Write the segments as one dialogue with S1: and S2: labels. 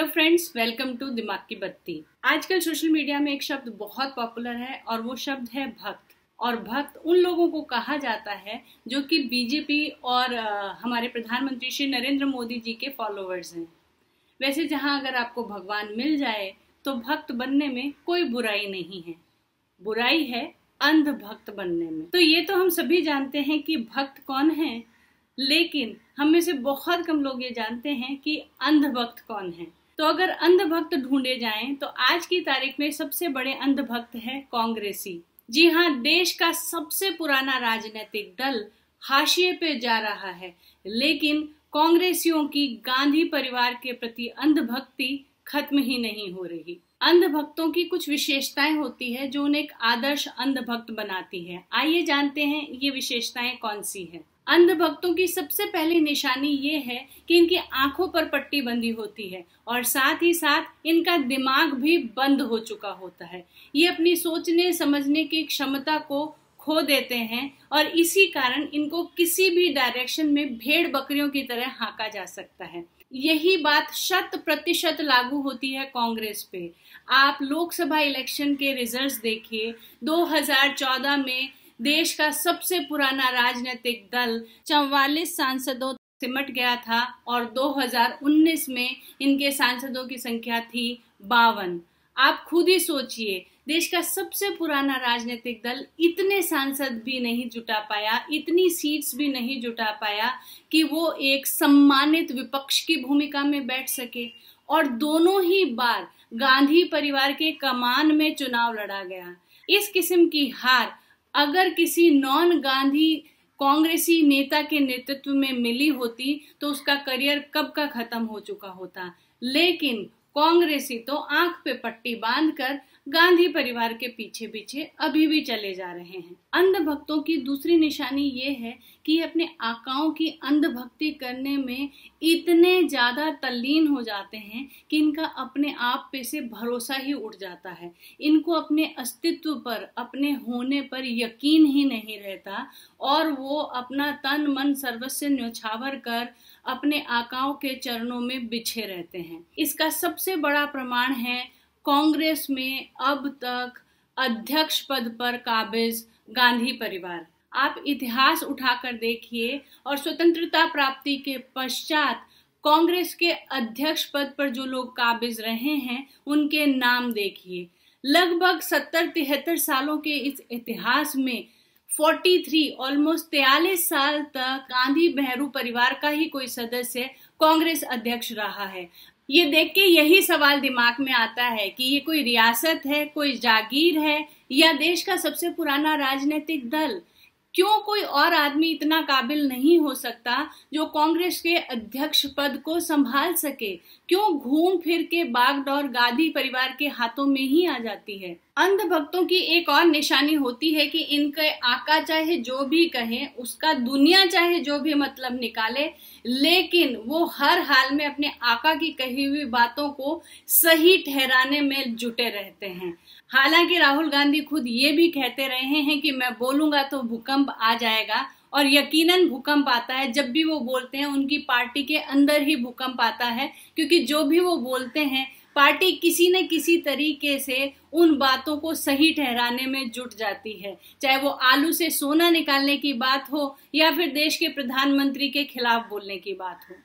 S1: Friends, welcome to दिमाग की बत्ती। आजकल सोशल मीडिया में एक शब्द बहुत पॉपुलर है और वो शब्द है भक्त। और भक्त उन लोगों को कहा जाता है जो कि बीजेपी और हमारे प्रधानमंत्री श्री नरेंद्र मोदी जी के फॉलोअर्स हैं। वैसे जहां अगर आपको भगवान मिल जाए तो भक्त बनने में कोई बुराई नहीं है, बुराई है अंध भक्त बनने में। तो ये तो हम सभी जानते हैं कि भक्त कौन है, लेकिन हम में से बहुत कम लोग ये जानते हैं कि अंध भक्त कौन है। तो अगर अंध भक्त ढूंढे जाएं तो आज की तारीख में सबसे बड़े अंध भक्त है कांग्रेसी। जी हाँ, देश का सबसे पुराना राजनीतिक दल हाशिए पे जा रहा है, लेकिन कांग्रेसियों की गांधी परिवार के प्रति अंध भक्ति खत्म ही नहीं हो रही। अंध भक्तों की कुछ विशेषताएं होती है जो उन्हें एक आदर्श अंध भक्त बनाती है। आइए जानते हैं ये विशेषताएं कौन सी है। अंध भक्तों की सबसे पहली निशानी ये है कि इनकी आंखों पर पट्टी बंधी होती है और साथ ही साथ इनका दिमाग भी बंद हो चुका होता है। ये अपनी सोचने समझने की क्षमता को खो देते हैं और इसी कारण इनको किसी भी डायरेक्शन में भेड़ बकरियों की तरह हाँका जा सकता है। यही बात 100% लागू होती है कांग्रेस पे। आप लोकसभा इलेक्शन के रिजल्ट्स देखिए। 2014 में देश का सबसे पुराना राजनीतिक दल 44 सांसदों सिमट गया था और 2019 में इनके सांसदों की संख्या थी 52। आप खुद ही सोचिए, देश का सबसे पुराना राजनीतिक दल इतने सांसद भी नहीं जुटा पाया, इतनी सीट्स भी नहीं जुटा पाया कि वो एक सम्मानित विपक्ष की भूमिका में बैठ सके। और दोनों ही बार गांधी परिवार के कमान में चुनाव लड़ा गया। इस किस्म की हार अगर किसी नॉन गांधी कांग्रेसी नेता के नेतृत्व में मिली होती तो उसका करियर कब का खत्म हो चुका होता। लेकिन कांग्रेसी तो आंख पे पट्टी बांधकर गांधी परिवार के पीछे पीछे अभी भी चले जा रहे हैं। अंध भक्तों की दूसरी निशानी ये है कि ये अपने आकाओं की अंध भक्ति करने में इतने ज्यादा तल्लीन हो जाते हैं कि इनका अपने आप पे से भरोसा ही उठ जाता है। इनको अपने अस्तित्व पर, अपने होने पर यकीन ही नहीं रहता और वो अपना तन मन सर्वस्व न्यौछावर कर अपने आकाओं के चरणों में बिछे रहते हैं। इसका सबसे बड़ा प्रमाण है कांग्रेस में अब तक अध्यक्ष पद पर काबिज गांधी परिवार। आप इतिहास उठाकर देखिए और स्वतंत्रता प्राप्ति के पश्चात कांग्रेस के अध्यक्ष पद पर जो लोग काबिज रहे हैं उनके नाम देखिए। लगभग 70-73 सालों के इस इतिहास में 43 ऑलमोस्ट 43 साल तक गांधी नेहरू परिवार का ही कोई सदस्य कांग्रेस अध्यक्ष रहा है। ये देख के यही सवाल दिमाग में आता है कि ये कोई रियासत है, कोई जागीर है या देश का सबसे पुराना राजनीतिक दल। क्यों कोई और आदमी इतना काबिल नहीं हो सकता जो कांग्रेस के अध्यक्ष पद को संभाल सके? क्यों घूम फिर के बागडोर गांधी परिवार के हाथों में ही आ जाती है? अंध भक्तों की एक और निशानी होती है कि इनके आका चाहे जो भी कहें, उसका दुनिया चाहे जो भी मतलब निकाले, लेकिन वो हर हाल में अपने आका की कही हुई बातों को सही ठहराने में जुटे रहते हैं। हालांकि राहुल गांधी खुद ये भी कहते रहे हैं कि मैं बोलूंगा तो भूकंप आ जाएगा, और यकीनन भूकंप आता है। जब भी वो बोलते हैं उनकी पार्टी के अंदर ही भूकंप आता है, क्योंकि जो भी वो बोलते हैं पार्टी किसी न किसी तरीके से उन बातों को सही ठहराने में जुट जाती है। चाहे वो आलू से सोना निकालने की बात हो या फिर देश के प्रधानमंत्री के खिलाफ बोलने की बात हो।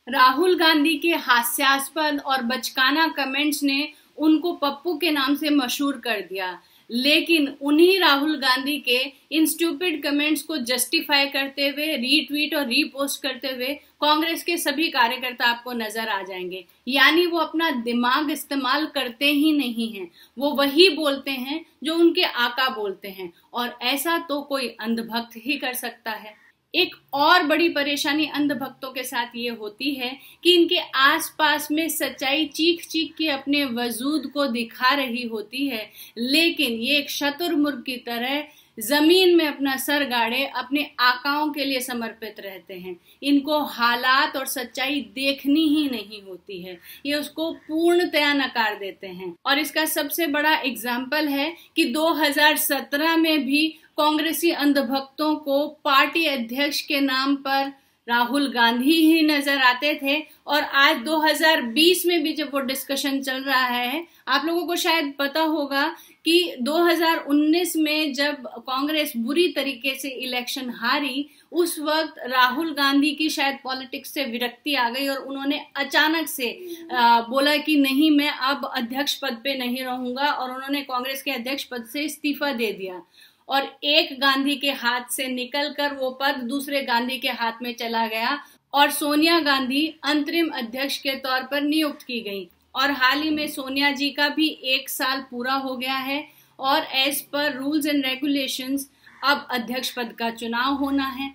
S1: राहुल गांधी के हास्यास्पद और बचकाना कमेंट्स ने उनको पप्पू के नाम से मशहूर कर दिया, लेकिन उन्हीं राहुल गांधी के इन स्टूपिड कमेंट्स को जस्टिफाई करते हुए रीट्वीट और रीपोस्ट करते हुए कांग्रेस के सभी कार्यकर्ता आपको नजर आ जाएंगे। यानी वो अपना दिमाग इस्तेमाल करते ही नहीं हैं, वो वही बोलते हैं जो उनके आका बोलते हैं, और ऐसा तो कोई अंधभक्त ही कर सकता है। एक और बड़ी परेशानी अंध भक्तों के साथ ये होती है कि इनके आसपास में सच्चाई चीख चीख के अपने वजूद को दिखा रही होती है, लेकिन ये एक शतुरमुर्ग की तरह जमीन में अपना सर गाड़े अपने आकाओं के लिए समर्पित रहते हैं। इनको हालात और सच्चाई देखनी ही नहीं होती है, ये उसको पूर्णतया नकार देते हैं। और इसका सबसे बड़ा एग्जाम्पल है कि 2017 में भी कांग्रेसी अंधभक्तों को पार्टी अध्यक्ष के नाम पर राहुल गांधी ही नजर आते थे। और आज 2020 में भी जब वो डिस्कशन चल रहा है, आप लोगों को शायद पता होगा कि 2019 में जब कांग्रेस बुरी तरीके से इलेक्शन हारी, उस वक्त राहुल गांधी की शायद पॉलिटिक्स से विरक्ति आ गई और उन्होंने अचानक से बोला कि नहीं, मैं अब अध्यक्ष पद पे नहीं रहूंगा, और उन्होंने कांग्रेस के अध्यक्ष पद से इस्तीफा दे दिया। और एक गांधी के हाथ से निकलकर वो पद दूसरे गांधी के हाथ में चला गया और सोनिया गांधी अंतरिम अध्यक्ष के तौर पर नियुक्त की गई। और हाल ही में सोनिया जी का भी 1 साल पूरा हो गया है और as per rules and regulations अब अध्यक्ष पद का चुनाव होना है।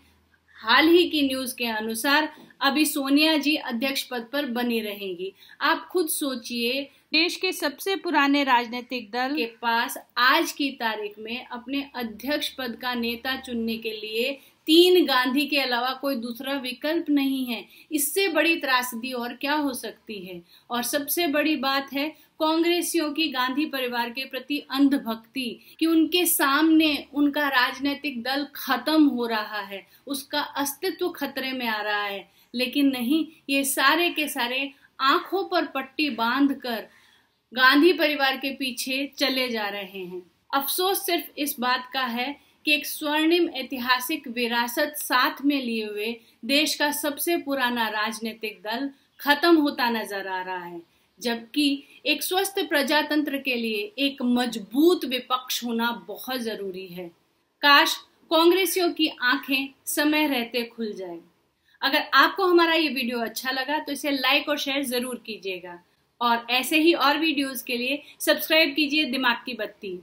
S1: हाल ही की न्यूज के अनुसार अभी सोनिया जी अध्यक्ष पद पर बनी रहेंगी। आप खुद सोचिए, देश के सबसे पुराने राजनीतिक दल के पास आज की तारीख में अपने अध्यक्ष पद का नेता चुनने के लिए 3 गांधी के अलावा कोई दूसरा विकल्प नहीं है। इससे बड़ी त्रासदी और क्या हो सकती है। और सबसे बड़ी बात है कांग्रेसियों की गांधी परिवार के प्रति अंधभक्ति, कि उनके सामने उनका राजनीतिक दल खत्म हो रहा है, उसका अस्तित्व खतरे में आ रहा है। लेकिन नहीं, ये सारे के सारे आंखों पर पट्टी बांधकर गांधी परिवार के पीछे चले जा रहे हैं। अफसोस सिर्फ इस बात का है कि एक स्वर्णिम ऐतिहासिक विरासत साथ में लिए हुए देश का सबसे पुराना राजनीतिक दल खत्म होता नजर आ रहा है, जबकि एक स्वस्थ प्रजातंत्र के लिए एक मजबूत विपक्ष होना बहुत जरूरी है। काश कांग्रेसियों की आंखें समय रहते खुल जाए। अगर आपको हमारा ये वीडियो अच्छा लगा तो इसे लाइक और शेयर जरूर कीजिएगा, और ऐसे ही और वीडियोस के लिए सब्सक्राइब कीजिए दिमाग की बत्ती।